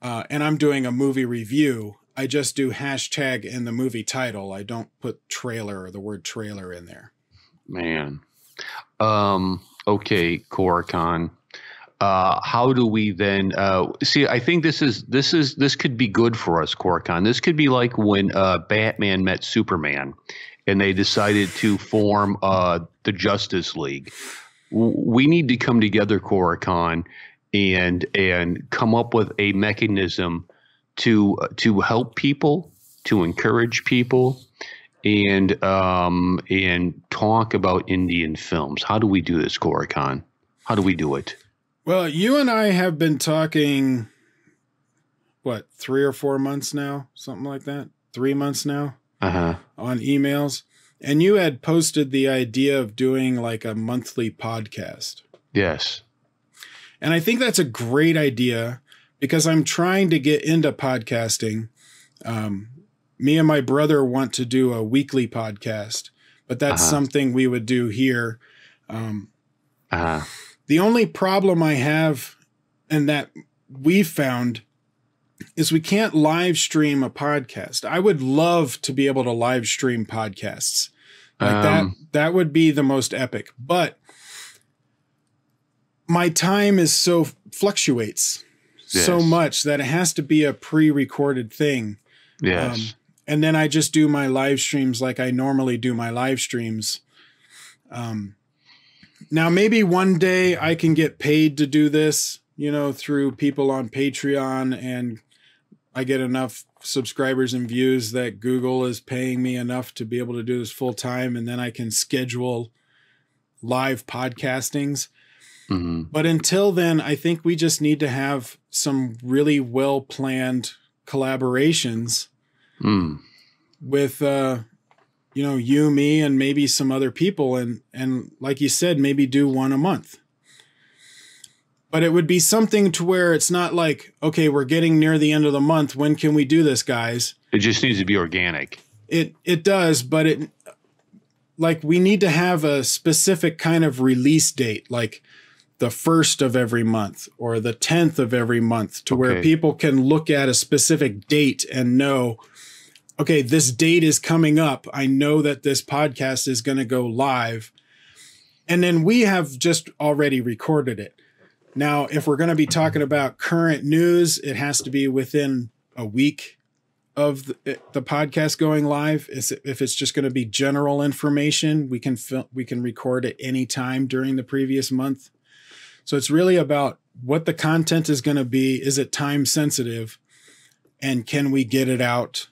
and I'm doing a movie review, I just do hashtag in the movie title. I don't put trailer or the word trailer in there.
Man. Okay, Koricon. How do we then see? I think this could be good for us, Koricon. This could be like when Batman met Superman, and they decided to form the Justice League. We need to come together, Koricon, and come up with a mechanism to help people, to encourage people, and talk about Indian films. How do we do this, Koricon? How do we do it?
Well, you and I have been talking, what, 3 or 4 months now? Something like that? 3 months now? On emails. And you had posted the idea of doing like a monthly podcast.
Yes.
And I think that's a great idea, because I'm trying to get into podcasting. Me and my brother want to do a weekly podcast, but that's something we would do here. The only problem I have, and that we found, is we can't live stream a podcast. I would love to be able to live stream podcasts. Like that would be the most epic. But my time is fluctuates so much that it has to be a pre-recorded thing.
Yes.
And then I just do my live streams like I normally do my live streams. Now, maybe one day I can get paid to do this, through people on Patreon, and I get enough subscribers and views that Google is paying me enough to be able to do this full time. And then I can schedule live podcastings. But until then, I think we just need to have some really well-planned collaborations with, you, me, and maybe some other people. And like you said, maybe do one a month. But it would be something to where it's not like, okay, we're getting near the end of the month. When can we do this, guys?
It just needs to be organic.
It does, but we need to have a specific kind of release date, like the 1st of every month or the 10th of every month, to where people can look at a specific date and know, okay, this date is coming up. I know that this podcast is going to go live. And then we have just already recorded it. Now, if we're going to be talking about current news, it has to be within a week of the podcast going live. If it's just going to be general information, we can record at any time during the previous month. So it's really about what the content is going to be. Is it time sensitive? And can we get it out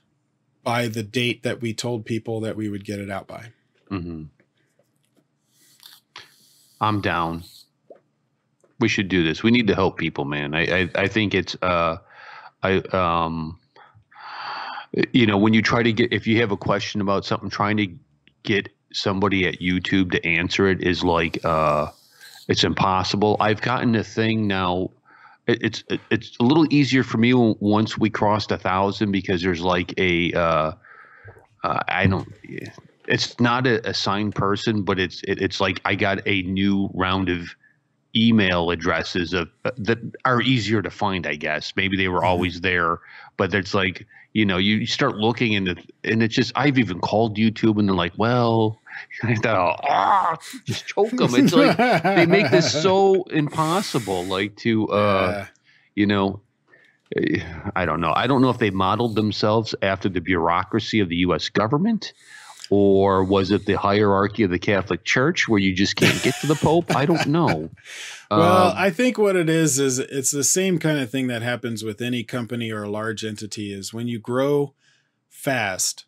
by the date that we told people that we would get it out by?
I'm down. We should do this. We need to help people, man. I think it's when you try to get, if you have a question about something, trying to get somebody at YouTube to answer it is like it's impossible. I've gotten a thing now it's a little easier for me once we crossed 1,000 because there's like I don't. It's not a assigned person, but it's like I got a new round of email addresses that are easier to find, I guess. Maybe they were always there, but it's like, you start looking and it's just, I've even called YouTube and they're like, well, I thought, just choke them. It's like they make this so impossible, like to, I don't know. I don't know if they modeled themselves after the bureaucracy of the U.S. government, or was it the hierarchy of the Catholic Church where you just can't get to the Pope? I don't know.
Well, I think what it is it's the same kind of thing that happens with any company or a large entity is when you grow fast,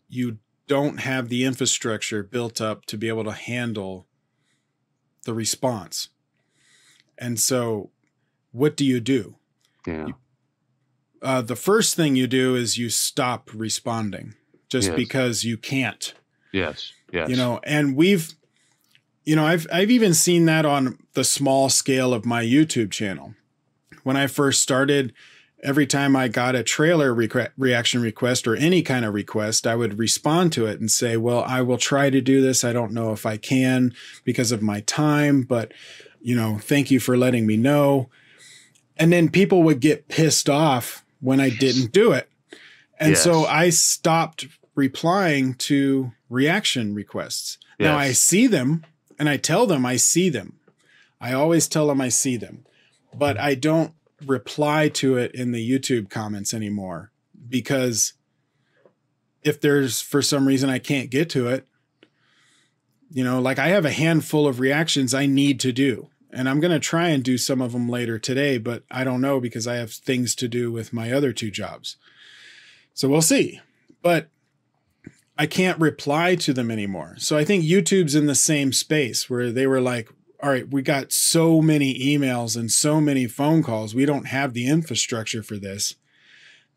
you don't have the infrastructure built up to be able to handle the response. And so what do you do?
Yeah.
The first thing you do is you stop responding just
Yes.
because you can't.
Yes. Yes.
And I've even seen that on the small scale of my YouTube channel. When I first started, every time I got a trailer reaction request or any kind of request, I would respond to it and say, well, I will try to do this. I don't know if I can because of my time, but thank you for letting me know. And then people would get pissed off when I didn't do it. And so I stopped replying to reaction requests.
Yes.
Now I see them and I tell them I see them. I always tell them I see them, but I don't reply to it in the YouTube comments anymore, because if there's for some reason I can't get to it, like I have a handful of reactions I need to do. And I'm going to try and do some of them later today, but I don't know because I have things to do with my other 2 jobs. So we'll see. But I can't reply to them anymore. So I think YouTube's in the same space where they were like, all right, we got so many emails and so many phone calls. We don't have the infrastructure for this.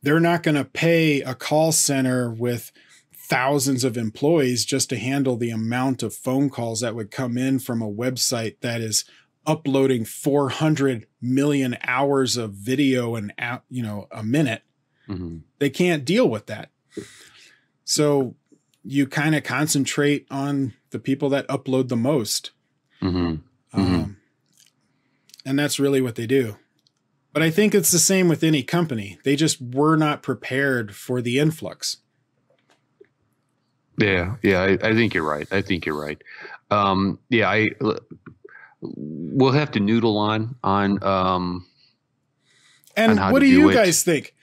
They're not going to pay a call center with thousands of employees just to handle the amount of phone calls that would come in from a website that is uploading 400 million hours of video a minute.
Mm-hmm.
They can't deal with that. So you kind of concentrate on the people that upload the most.
Mm-hmm.
And that's really what they do. But I think it's the same with any company. They just were not prepared for the influx.
Yeah. I think you're right. We'll have to noodle on.
And
on how
what
to
do you
it.
guys think?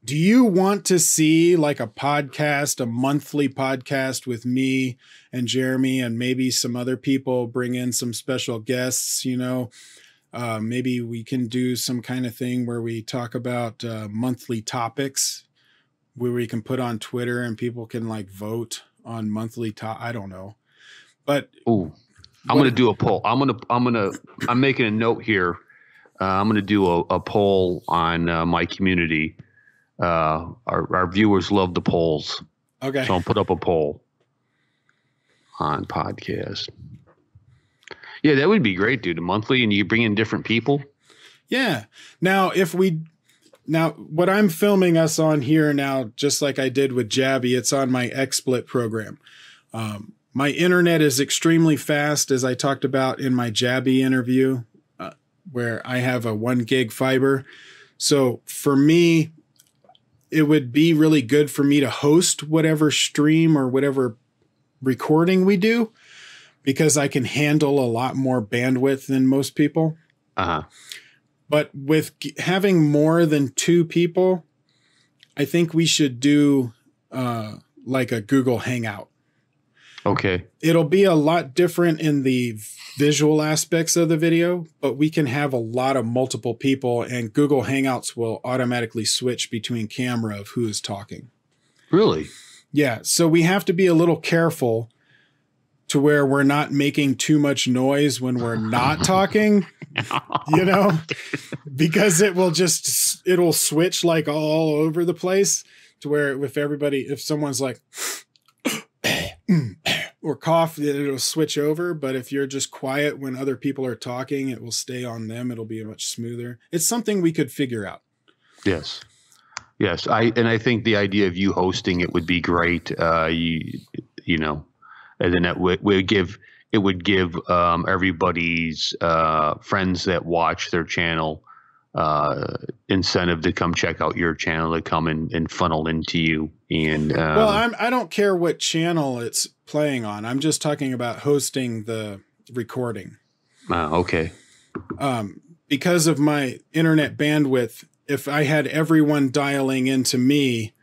Do you want to see like a podcast, a monthly podcast with me and Jeremy and maybe some other people, bring in some special guests, maybe we can do some kind of thing where we talk about monthly topics where we can put on Twitter and people can like vote on monthly I don't know. But
I'm going to do a poll. I'm making a note here. I'm going to do a poll on my community. Our viewers love the polls.
Okay.
So I'll put up a poll on podcast. Yeah, that would be great, dude. A monthly, and you bring in different people.
Yeah. Now, what I'm filming us on here now, just like I did with Jabby, it's on my XSplit program. My internet is extremely fast, as I talked about in my Jabby interview, where I have a 1 gig fiber. So for me, it would be really good for me to host whatever stream or whatever recording we do, because I can handle a lot more bandwidth than most people.
Uh-huh.
But with having more than 2 people, I think we should do like a Google Hangout.
Okay.
It'll be a lot different in the visual aspects of the video, but we can have a lot of multiple people, and Google Hangouts will automatically switch between camera of who is talking.
Really?
Yeah. So we have to be a little careful to where we're not making too much noise when we're not talking, because it'll switch like all over the place to where if someone's like, or cough, it'll switch over. But if you're just quiet when other people are talking, it will stay on them. It'll be much smoother. It's something we could figure out.
Yes. Yes. I think the idea of you hosting it would be great. You know, and then it would give everybody's friends that watch their channel incentive to come check out your channel, to come and funnel into you. And
well, I don't care what channel it's playing on. I'm just talking about hosting the recording.
Okay.
Because of my internet bandwidth, if I had everyone dialing into me,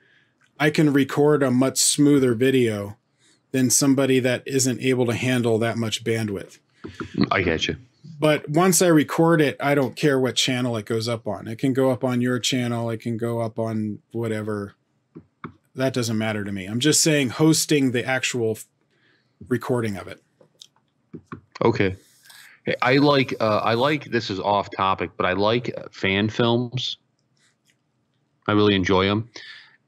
I can record a much smoother video than somebody that isn't able to handle that much bandwidth.
I get you.
But once I record it, I don't care what channel it goes up on. It can go up on your channel. It can go up on whatever. That doesn't matter to me. I'm just saying hosting the actual recording of it.
Okay. I like this is off topic, but I like fan films. I really enjoy them.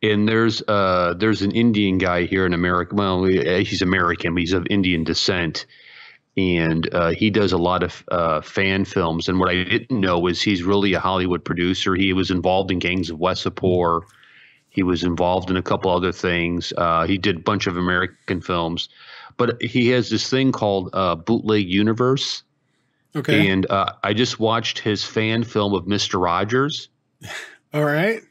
And there's an Indian guy here in America. Well, he's American, but he's of Indian descent. And he does a lot of fan films. And what I didn't know is he's really a Hollywood producer. He was involved in Gangs of Wasseypur. He was involved in a couple other things. He did a bunch of American films. But he has this thing called Bootleg Universe.
Okay.
And I just watched his fan film of Mr. Rogers.
All right.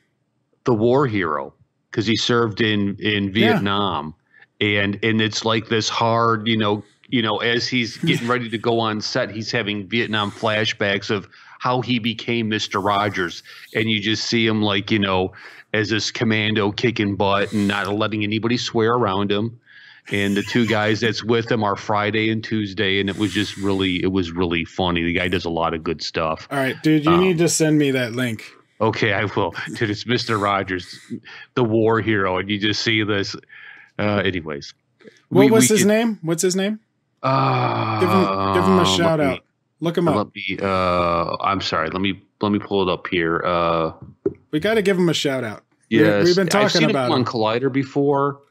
The war hero, because he served in Vietnam. Yeah. And it's like this hard, you know, as he's getting ready to go on set, he's having Vietnam flashbacks of how he became Mr. Rogers. And you just see him like, you know, as this commando kicking butt and not letting anybody swear around him. And the two guys that's with him are Friday and Tuesday. And it was really funny. The guy does a lot of good stuff.
All right, dude, you need to send me that link.
Okay, I will. Dude, it's Mr. Rogers, the war hero. And you just see this. Anyways.
What's his name? What's his name? Give him a shout out. Look him up.
I'm sorry. Let me pull it up here.
We got to give him a shout out.
Yes,
we've been talking
I've seen
about
him on Collider before.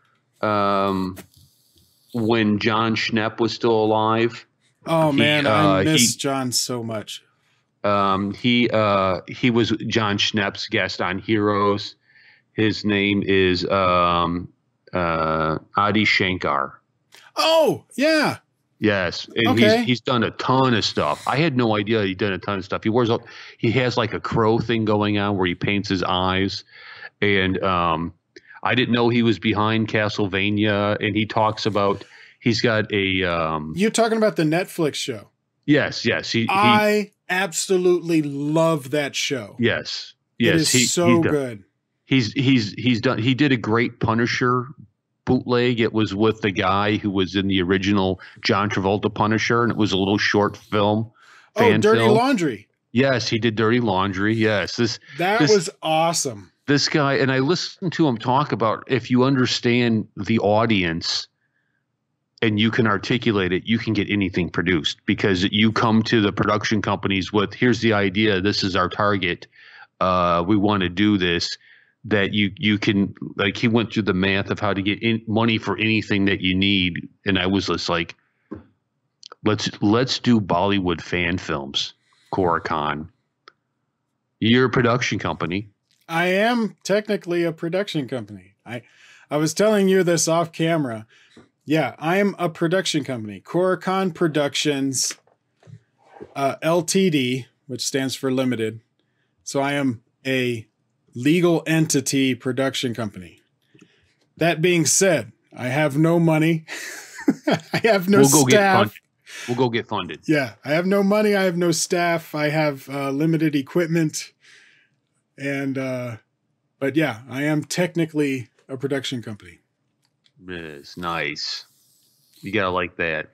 When John Schnepp was still alive.
Oh man, I miss John so much.
He was John Schnepp's guest on Heroes. His name is Adi Shankar.
Oh yeah.
Yes, and he's done a ton of stuff. I had no idea he'd done a ton of stuff. He has like a crow thing going on where he paints his eyes, and I didn't know he was behind Castlevania. And he talks about he's got a.
You're talking about the Netflix show.
Yes.
I absolutely love that show.
Yes.
It is so good.
He's done. He did a great Punisher bootleg. It was with the guy who was in the original John Travolta Punisher, and it was a little short film.
Dirty Laundry.
Yes, he did Dirty Laundry. Yes,
that was awesome.
This guy, and I listened to him talk about, if you understand the audience and you can articulate it, you can get anything produced, because you come to the production companies with, here's the idea, this is our target, we want to do this. That you can, like, he went through the math of how to get money for anything that you need, and I was just like, let's do Bollywood fan films, Koricon. You're a production company.
I am technically a production company. I was telling you this off camera. Yeah, I am a production company, Koricon Productions Ltd, which stands for limited. So I am a legal entity production company. That being said, I have no money. I have no staff.
We'll go get funded.
Yeah, I have no money. I have no staff. I have limited equipment. And, but yeah, I am technically a production company.
It's nice. You gotta like that.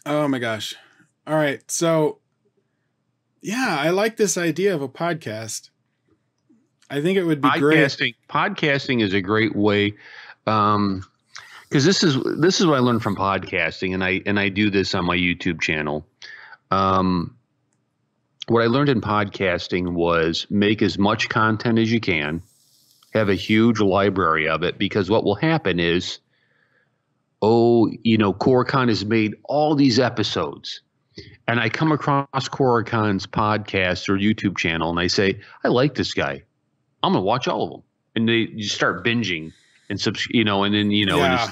Oh my gosh. All right. So, yeah, I like this idea of a podcast. I think it would be great.
Podcasting is a great way, because this is what I learned from podcasting, and I do this on my YouTube channel. What I learned in podcasting was make as much content as you can, have a huge library of it, because what will happen is, oh, you know, Koricon has made all these episodes, and I come across Koricon's podcast or YouTube channel, and I say, I like this guy. I'm going to watch all of them. And you start binging and you know, and then, you know,
yeah.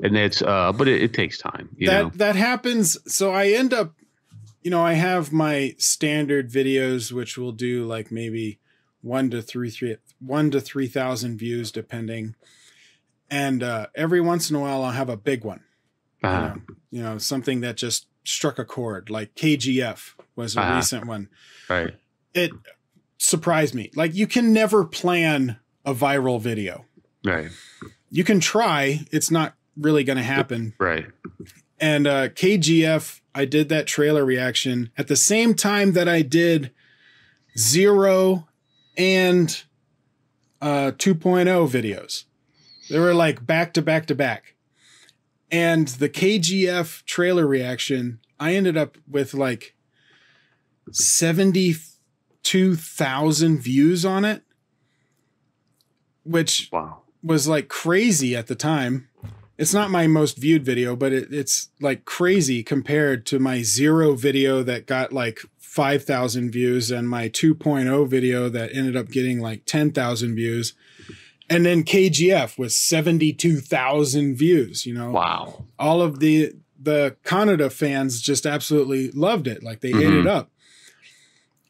and that's, but it takes time, you know.
That happens. So I end up, you know, I have my standard videos, which will do like maybe 1,000 to 3,000 views, depending. And every once in a while, I'll have a big one. You know, something that just struck a chord, like KGF was a recent one.
Right.
It surprised me. Like, you can never plan a viral video.
Right.
You can try. It's not really going to happen.
Right. And
KGF, I did that trailer reaction at the same time that I did 0 and 2.0 videos. They were like back to back to back. And the KGF trailer reaction, I ended up with like 72,000 views on it, which was like crazy at the time. It's not my most viewed video, but it's like crazy compared to my 0 video that got like 5,000 views and my 2.0 video that ended up getting like 10,000 views. And then KGF was 72,000 views, you know.
Wow.
All of the Canada fans just absolutely loved it. Like, they ate it up.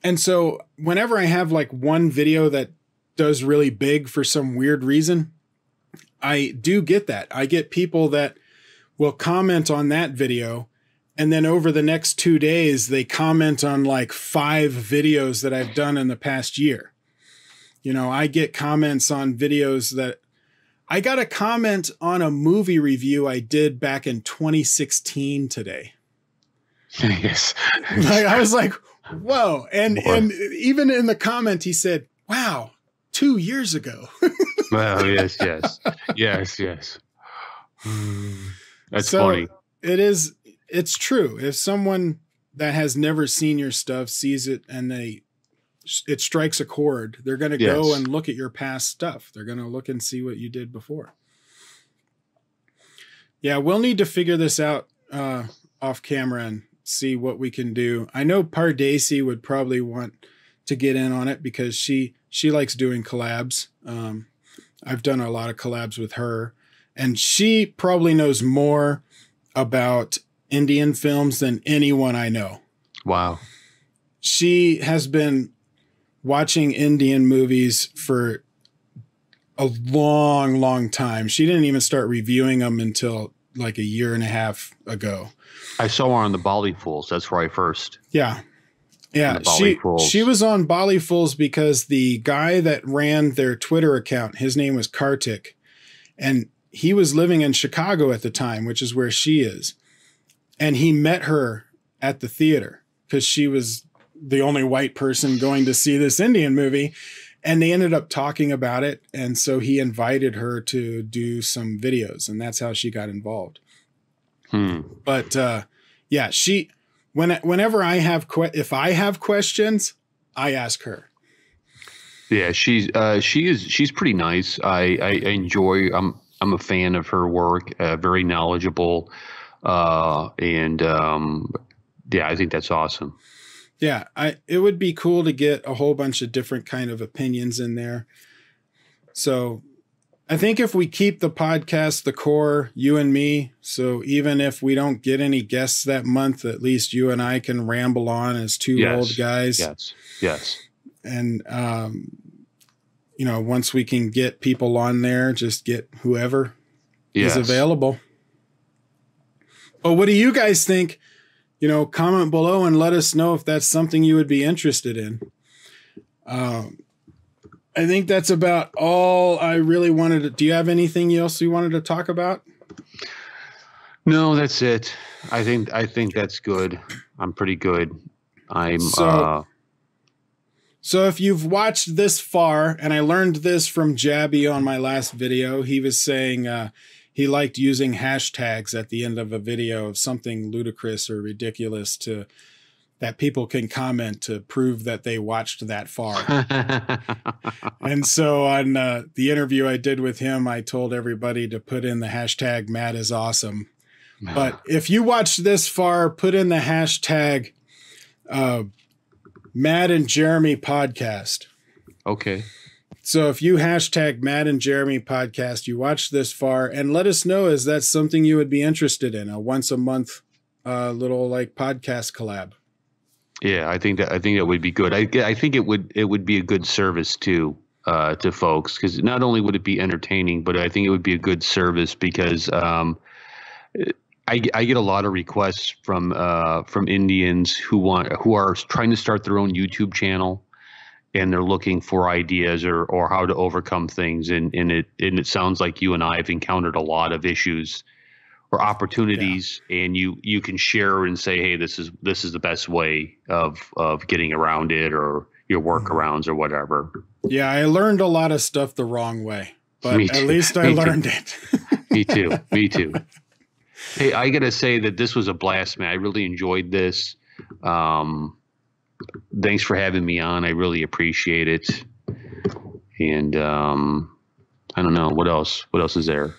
And so whenever I have like one video that does really big for some weird reason, I do get that. I get people that will comment on that video, and then over the next 2 days, they comment on like 5 videos that I've done in the past year. You know, I get comments on videos that I got a comment on a movie review I did back in 2016 today.
Yes.
Like, I was like, whoa. And even in the comment, he said, wow, 2 years ago.
Well, yes. That's funny.
It's true. If someone that has never seen your stuff sees it and it strikes a chord, they're going to go and look at your past stuff. They're going to look and see what you did before. Yeah, we'll need to figure this out off camera and see what we can do. I know Pardesi would probably want to get in on it because she likes doing collabs. I've done a lot of collabs with her, and she probably knows more about Indian films than anyone I know.
Wow.
She has been watching Indian movies for a long, long time. She didn't even start reviewing them until like a year and a half ago.
I saw her on the Bolly Fools. That's where I first.
Yeah. She was on Bolly Fools because the guy that ran their Twitter account, his name was Kartik, and he was living in Chicago at the time, which is where she is. And he met her at the theater because she was the only white person going to see this Indian movie. And they ended up talking about it. And so he invited her to do some videos, and that's how she got involved. But yeah, whenever I have if I have questions, I ask her.
Yeah, she's pretty nice. I enjoy. I'm a fan of her work. Very knowledgeable, and yeah, I think that's awesome.
Yeah, it would be cool to get a whole bunch of different kind of opinions in there. So I think if we keep the podcast, the core, you and me, so even if we don't get any guests that month, at least you and I can ramble on as two old guys.
Yes.
And, you know, once we can get people on there, just get whoever is available. But what do you guys think? You know, comment below and let us know if that's something you would be interested in. I think that's about all I really wanted to. Do you have anything else you wanted to talk about?
No, that's it. I think that's good. I'm pretty good.
So if you've watched this far, and I learned this from Jabby on my last video, he was saying he liked using hashtags at the end of a video of something ludicrous or ridiculous to that people can comment to prove that they watched that far. And so on the interview I did with him, I told everybody to put in the hashtag Matt is awesome. But if you watched this far, put in the hashtag Matt and Jeremy podcast.
Okay.
So if you hashtag Matt and Jeremy podcast, you watched this far, and let us know, is that something you would be interested in? A once a month little like podcast collab.
Yeah, I think that would be good. I think it would be a good service too to folks, because not only would it be entertaining, but I think it would be a good service because I get a lot of requests from Indians who are trying to start their own YouTube channel, and they're looking for ideas or how to overcome things, and it sounds like you and I have encountered a lot of issues or opportunities, and you can share and say, hey, this is the best way of getting around it, or your workarounds or whatever.
Yeah, I learned a lot of stuff the wrong way, but at least I learned it.
Me too. Me too. Hey, I got to say that this was a blast, man. I really enjoyed this. Thanks for having me on. I really appreciate it. And I don't know, what else is there?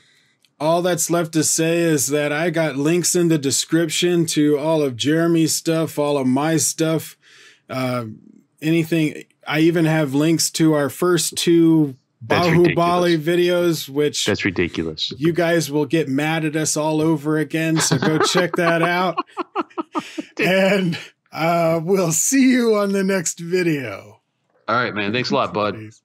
All that's left to say is that I got links in the description to all of Jeremy's stuff, all of my stuff, anything. I even have links to our first 2 Baahubali videos, which
that's ridiculous.
You guys will get mad at us all over again. So go check that out. And we'll see you on the next video.
All right, man. Thanks a lot, bud. Peace.